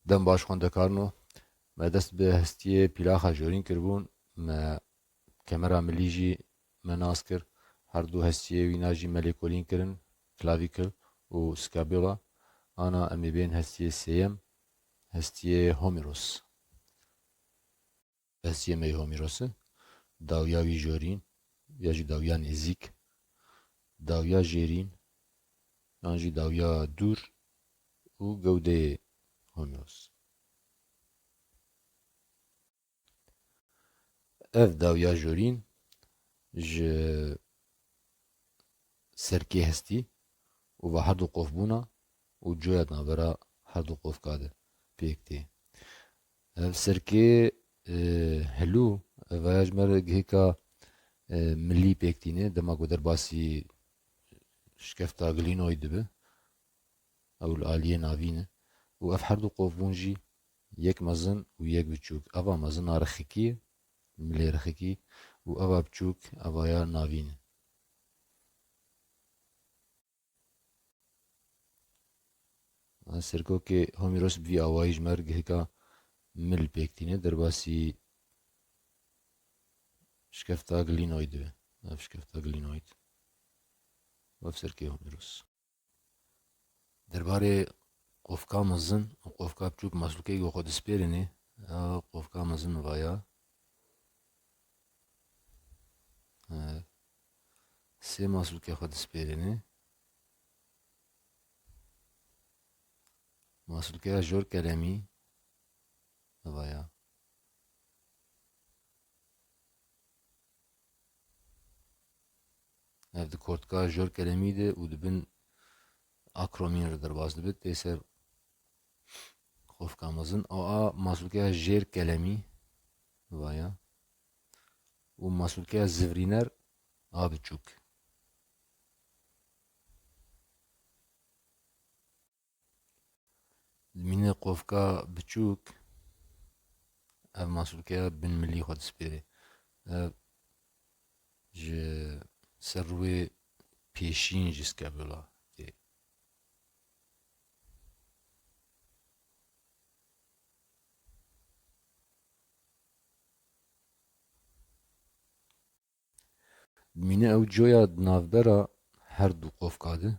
Dem baş xwendekarino me dest bi hestiyê pîlaxa jorîn kiribûn, me kemera milî jî me nas kir. Her du hestiyê wîna jî me lêkolîn kirin, clavicle û scapula. Ana em ê bên hestiyê sêyem, hestiyê Homeros. Hestiyê me Homeros e, dawya wî jorîn ya jî dawya nêzik, dawya jêrîn yan jî dawya dûr û gewdeyê Homeros. Ev dawya jorîn ji serkê hestî û ve her du qofbûna û coya navbera her du qofka de pêk tê. Ev serkê hilû ev ji me re gihêka millî pêk tîne, dema ku derbasî şikefta Glînoyê dibe ew li aliyê navîn e û ev her du qofbûn jî yek mezin û yek biçûk. Eva mezina rexîkî ye, milê rexîkî û eva biçûk eva ya navîn e. Serkokê Homeros bi vî awayî ji me re gihêka mil pêk tîne, derbasî şikefta Glînoyê dibe. Ev şikefta Glînoyê ev serkê Homeros. Derbarê qofka mezin û qofka biçûk masûlkeyê xwe dispêrîne, qofka mezin vaya sê masûlkê xwe dispêrîne. Masûlkeya jor kelemî vaya. Ev di kortka jor kelemî de û dibin akromîn re derbas dibe tê ser qofka mezin. A masûlkeya jêr kelemî vaya û masûlkeya zivrîner a biçûk. Mînê qofka biçûk ev masûlkeya bin millî xwe dispêre. Ev ji ser rûyê pêşîn jî scapula tê. Mînê ew coya navbera her du qofka de.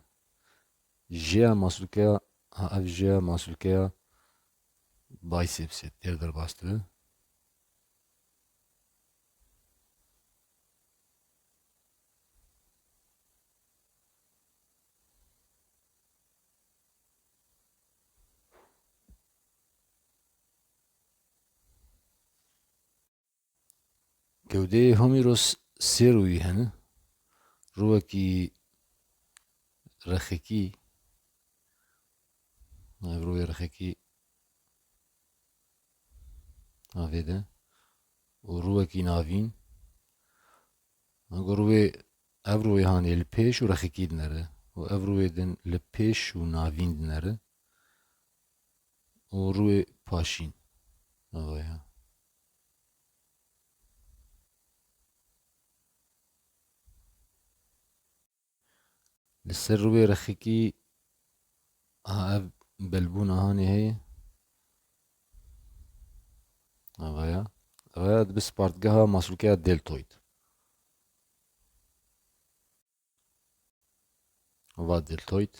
Jêya masûlkeya ev jêya masûlkeya bicepsê têr derbas dibe. Gewdeyê Homeros sê rûyî hene. Rûwekî rexekî, ev rûyê rexekî avê de û rûwekî navîn. Ev rûyê hanê li pêş û rexekî dinere û ev rûyê din li pêş û navîn dinere û rûyê paşîn vaya. Li ser rûyê rexekî ev belbûna hanê heye vaya. Vaya dibe spartgeha masûlkeya deltoid. Va deltoid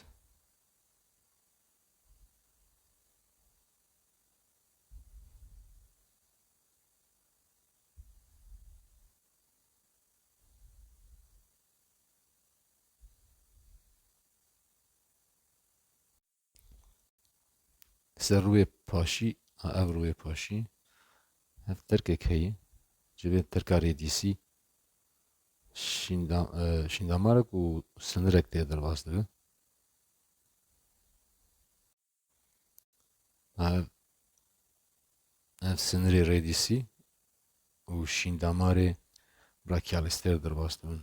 ser rûyê paşî ev rûyê paşî ev terkek heye ji vê terka rêdîsî şîndamarek û sinirek tê derbas dibe. Ev sinirê rêdîsî û şîndamarê brachialis têr derbas dibin.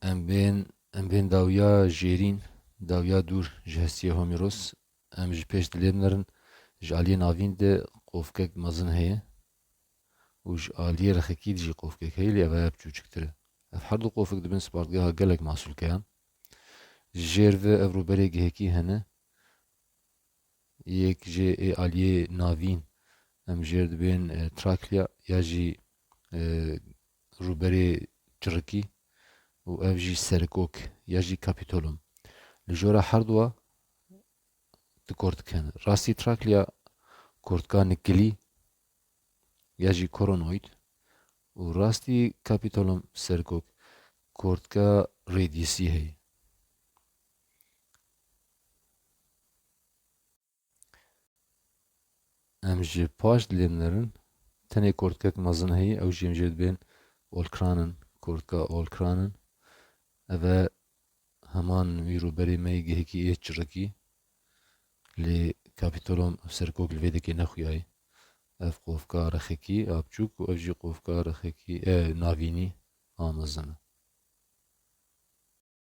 Em bên dawya jêrîn, dawya dûr ji hestiyê Homeros. Em ji pêş dilê binerin ji aliyê navîn de qofkek mezin heye û ji aliyê rexekî de jî qofkek heye lê ev heya biçûktir e. Ev her du qofek dibin spartgeha gelek masûlkeyan. jêr ve ev rûberê gihekî hene yek jê ê aliyê navîn em jêr dibên Trakya ya jî rûberê çirikî û ev jî Serkok ya jî Kapitolum. Li jora her dua di kortik hene. Rastî Trakya kortika nikilî ya jî Koronoid û rastî Kapitolum Serkok kortika rêdîsî heye. Em ji paş dilêmnerin tenê kortikek mezin heye ew jî em jê dibên Olkranin, kortika Olkranin. Ev e heman wî rûberê me yê gihekî ê çirikî lê Kapitolum Serkok li vê dikê nexuyaye. Ev qofka rexekî a biçûk û ev jî qofka rexekî navînî a mezin e.